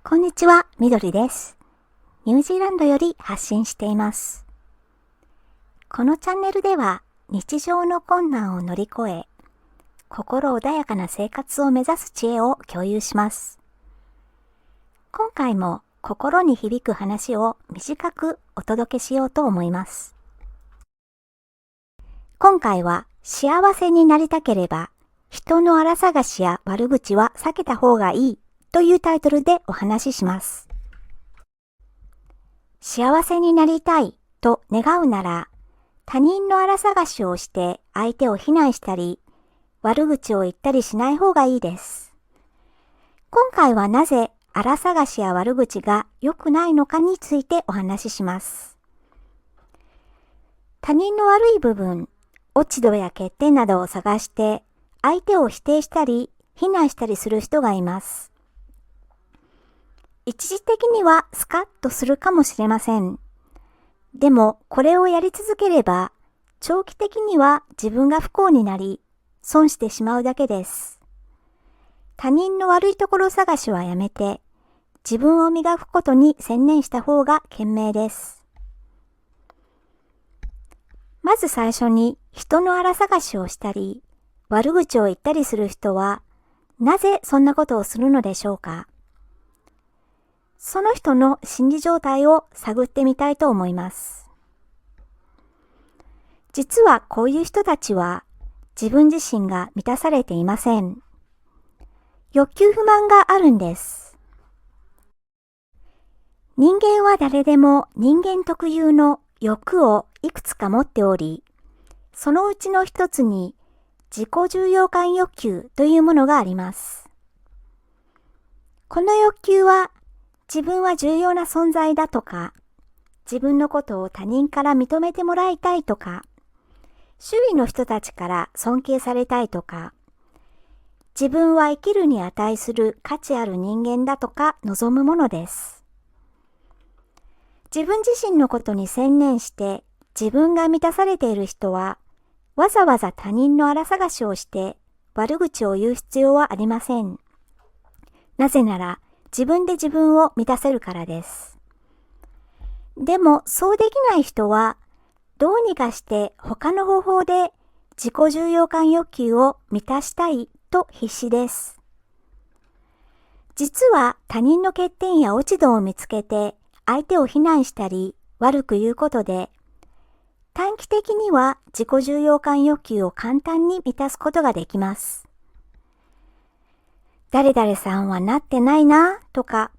こんにちは、みどりです。ニュージーランドより発信しています。このチャンネルでは日常の困難を乗り越え、心穏やかな生活を目指す知恵を共有します。今回も心に響く話を短くお届けしようと思います。今回は幸せになりたければ、人の荒探しや悪口は避けた方がいいというタイトルでお話しします。幸せになりたいと願うなら、他人の荒探しをして相手を非難したり、悪口を言ったりしない方がいいです。今回はなぜ荒探しや悪口が良くないのかについてお話しします。他人の悪い部分、落ち度や欠点などを探して相手を否定したり非難したりする人がいます。一時的にはスカッとするかもしれません。でもこれをやり続ければ長期的には自分が不幸になり損してしまうだけです。他人の悪いところ探しはやめて自分を磨くことに専念した方が賢明です。まず最初に人の荒探しをしたり悪口を言ったりする人はなぜそんなことをするのでしょうか。その人の心理状態を探ってみたいと思います。実はこういう人たちは自分自身が満たされていません。欲求不満があるんです。人間は誰でも人間特有の欲をいくつか持っており、そのうちの一つに自己重要感欲求というものがあります。この欲求は自分は重要な存在だとか、自分のことを他人から認めてもらいたいとか、周囲の人たちから尊敬されたいとか、自分は生きるに値する価値ある人間だとか望むものです。自分自身のことに専念して自分が満たされている人は、わざわざ他人の荒探しをして悪口を言う必要はありません。なぜなら、自分で自分を満たせるからです。でもそうできない人はどうにかして他の方法で自己重要感欲求を満たしたいと必死です。実は他人の欠点や落ち度を見つけて相手を非難したり悪く言うことで短期的には自己重要感欲求を簡単に満たすことができます。誰々さんはなってないなとか、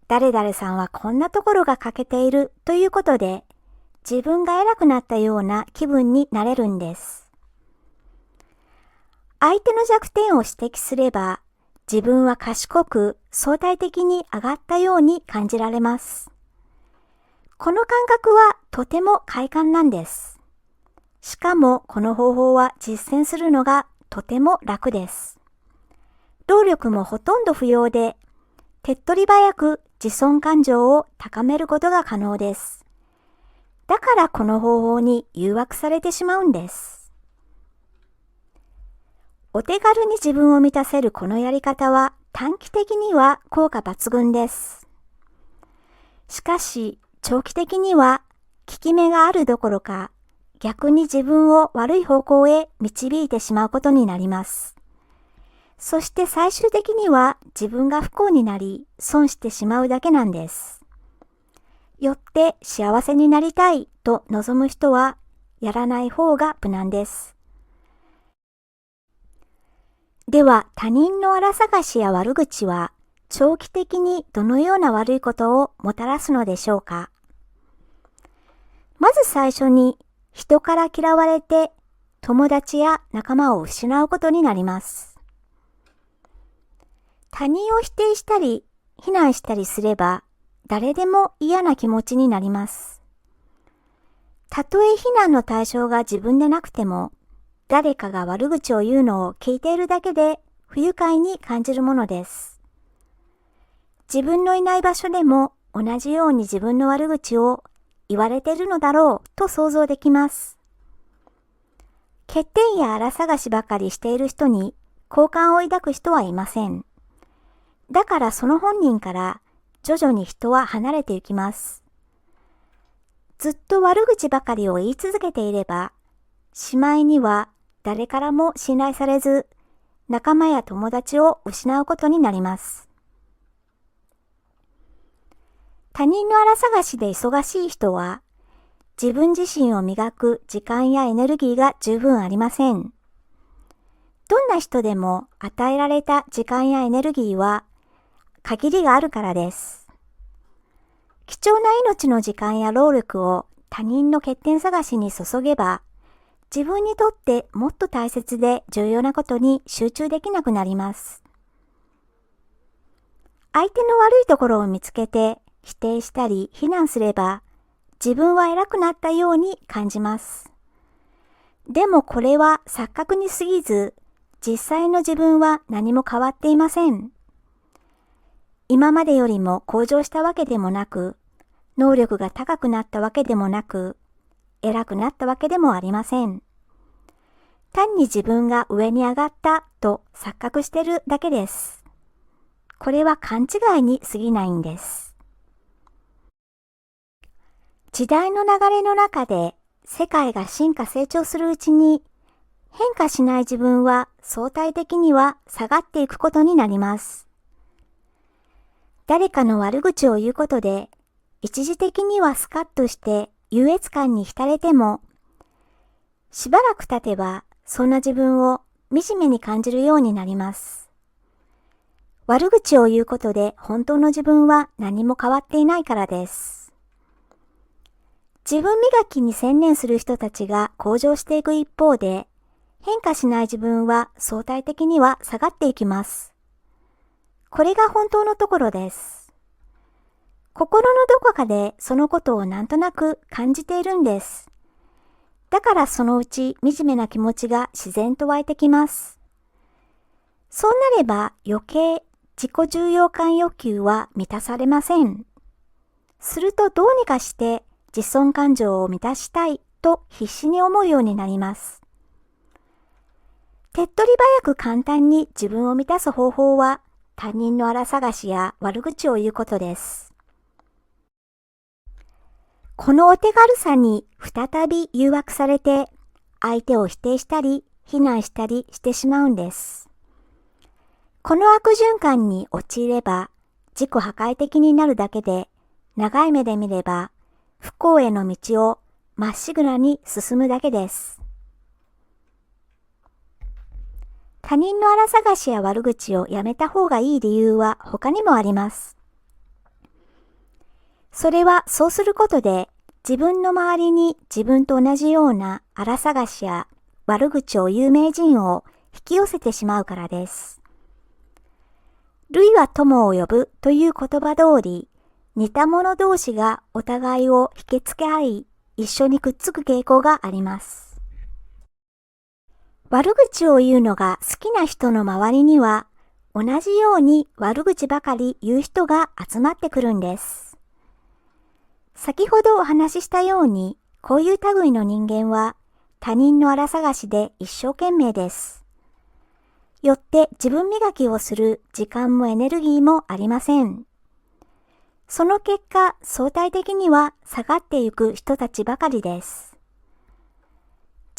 誰々さんはこんなところが欠けているということで、自分が偉くなったような気分になれるんです。相手の弱点を指摘すれば、自分は賢く相対的に上がったように感じられます。この感覚はとても快感なんです。しかもこの方法は実践するのがとても楽です。労力もほとんど不要で、手っ取り早く自尊感情を高めることが可能です。だからこの方法に誘惑されてしまうんです。お手軽に自分を満たせるこのやり方は短期的には効果抜群です。しかし長期的には効き目があるどころか逆に自分を悪い方向へ導いてしまうことになります。そして最終的には自分が不幸になり損してしまうだけなんです。よって幸せになりたいと望む人はやらない方が無難です。では他人の荒探しや悪口は長期的にどのような悪いことをもたらすのでしょうか。まず最初に人から嫌われて友達や仲間を失うことになります。他人を否定したり非難したりすれば誰でも嫌な気持ちになります。たとえ非難の対象が自分でなくても誰かが悪口を言うのを聞いているだけで不愉快に感じるものです。自分のいない場所でも同じように自分の悪口を言われているのだろうと想像できます。欠点や荒探しばかりしている人に好感を抱く人はいません。だからその本人から徐々に人は離れていきます。ずっと悪口ばかりを言い続けていれば、しまいには誰からも信頼されず、仲間や友達を失うことになります。他人の荒探しで忙しい人は、自分自身を磨く時間やエネルギーが十分ありません。どんな人でも与えられた時間やエネルギーは限りがあるからです。貴重な命の時間や労力を他人の欠点探しに注げば、自分にとってもっと大切で重要なことに集中できなくなります。相手の悪いところを見つけて否定したり非難すれば、自分は偉くなったように感じます。でもこれは錯覚に過ぎず、実際の自分は何も変わっていません。今までよりも向上したわけでもなく、能力が高くなったわけでもなく、偉くなったわけでもありません。単に自分が上に上がったと錯覚しているだけです。これは勘違いに過ぎないんです。時代の流れの中で世界が進化成長するうちに、変化しない自分は相対的には下がっていくことになります。誰かの悪口を言うことで、一時的にはスカッとして優越感に浸れても、しばらく経てばそんな自分を惨めに感じるようになります。悪口を言うことで本当の自分は何も変わっていないからです。自分磨きに専念する人たちが向上していく一方で、変化しない自分は相対的には下がっていきます。これが本当のところです。心のどこかでそのことをなんとなく感じているんです。だからそのうち惨めな気持ちが自然と湧いてきます。そうなれば余計自己重要感欲求は満たされません。するとどうにかして自尊感情を満たしたいと必死に思うようになります。手っ取り早く簡単に自分を満たす方法は他人の荒探しや悪口を言うことです。このお手軽さに再び誘惑されて相手を否定したり非難したりしてしまうんです。この悪循環に陥れば自己破壊的になるだけで長い目で見れば不幸への道をまっしぐらに進むだけです。他人の荒探しや悪口をやめた方がいい理由は他にもあります。それはそうすることで自分の周りに自分と同じような荒探しや悪口を言う名人を引き寄せてしまうからです。類は友を呼ぶという言葉通り、似た者同士がお互いを引きつけ合い、一緒にくっつく傾向があります。悪口を言うのが好きな人の周りには、同じように悪口ばかり言う人が集まってくるんです。先ほどお話ししたように、こういう類の人間は他人の荒探しで一生懸命です。よって自分磨きをする時間もエネルギーもありません。その結果、相対的には下がっていく人たちばかりです。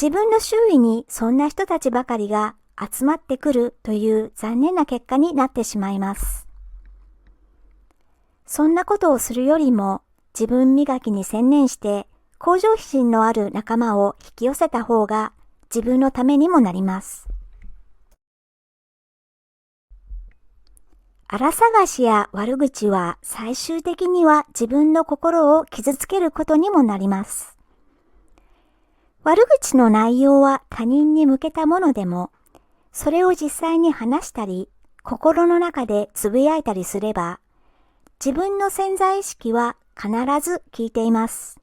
自分の周囲にそんな人たちばかりが集まってくるという残念な結果になってしまいます。そんなことをするよりも自分磨きに専念して向上心のある仲間を引き寄せた方が自分のためにもなります。荒探しや悪口は最終的には自分の心を傷つけることにもなります。悪口の内容は他人に向けたものでも、それを実際に話したり、心の中でつぶやいたりすれば、自分の潜在意識は必ず聞いています。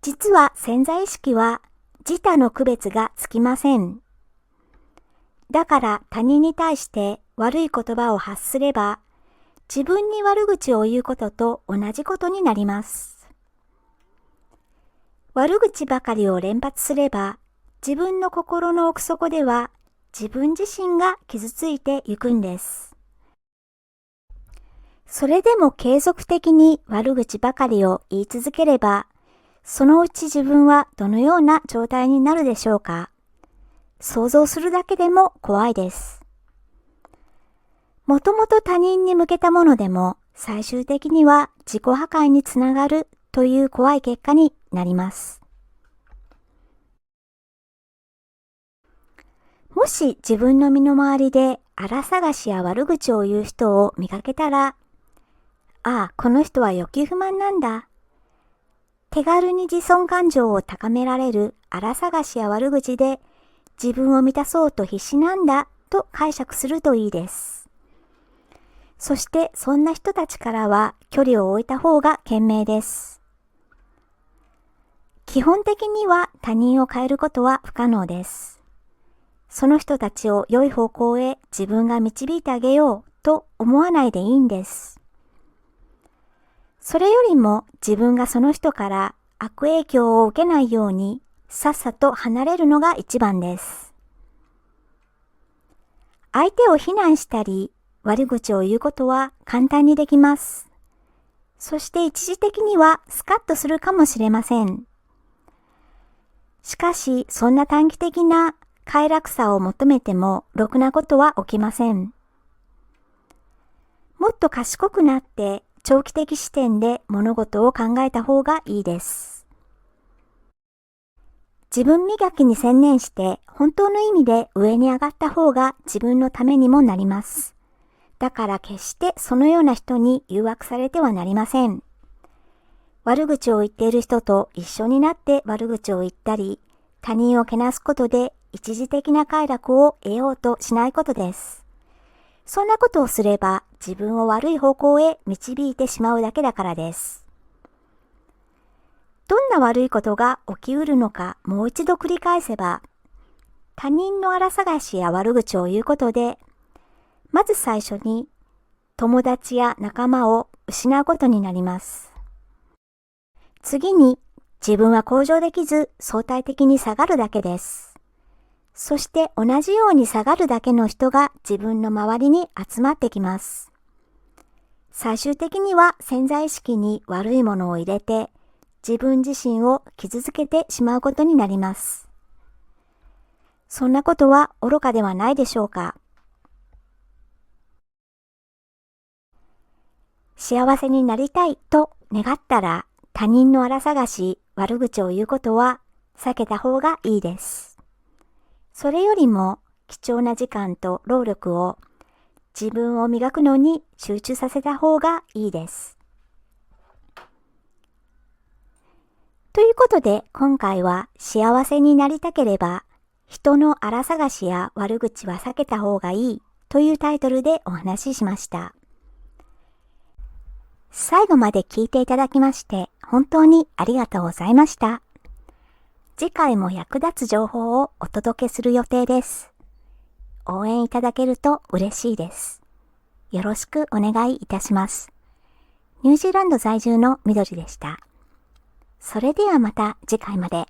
実は潜在意識は自他の区別がつきません。だから他人に対して悪い言葉を発すれば、自分に悪口を言うことと同じことになります。悪口ばかりを連発すれば、自分の心の奥底では自分自身が傷ついていくんです。それでも継続的に悪口ばかりを言い続ければ、そのうち自分はどのような状態になるでしょうか。想像するだけでも怖いです。もともと他人に向けたものでも、最終的には自己破壊につながるという怖い結果になります。もし自分の身の回りで荒探しや悪口を言う人を見かけたら、ああ、この人は欲求不満なんだ。手軽に自尊感情を高められる荒探しや悪口で自分を満たそうと必死なんだと解釈するといいです。そしてそんな人たちからは距離を置いた方が賢明です。基本的には他人を変えることは不可能です。その人たちを良い方向へ自分が導いてあげようと思わないでいいんです。それよりも自分がその人から悪影響を受けないようにさっさと離れるのが一番です。相手を非難したり悪口を言うことは簡単にできます。そして一時的にはスカッとするかもしれません。しかしそんな短期的な快楽さを求めてもろくなことは起きません。もっと賢くなって長期的視点で物事を考えた方がいいです。自分磨きに専念して本当の意味で上に上がった方が自分のためにもなります。だから決してそのような人に誘惑されてはなりません。悪口を言っている人と一緒になって悪口を言ったり、他人をけなすことで一時的な快楽を得ようとしないことです。そんなことをすれば自分を悪い方向へ導いてしまうだけだからです。どんな悪いことが起きうるのかもう一度繰り返せば、他人の荒探しや悪口を言うことで、まず最初に友達や仲間を失うことになります。次に自分は向上できず相対的に下がるだけです。そして同じように下がるだけの人が自分の周りに集まってきます。最終的には潜在意識に悪いものを入れて自分自身を傷つけてしまうことになります。そんなことは愚かではないでしょうか。幸せになりたいと願ったら他人の荒探し、悪口を言うことは避けた方がいいです。それよりも貴重な時間と労力を自分を磨くのに集中させた方がいいです。ということで今回は幸せになりたければ人の荒探しや悪口は避けた方がいいというタイトルでお話ししました。最後まで聞いていただきまして本当にありがとうございました。次回も役立つ情報をお届けする予定です。応援いただけると嬉しいです。よろしくお願いいたします。ニュージーランド在住のみどりでした。それではまた次回まで。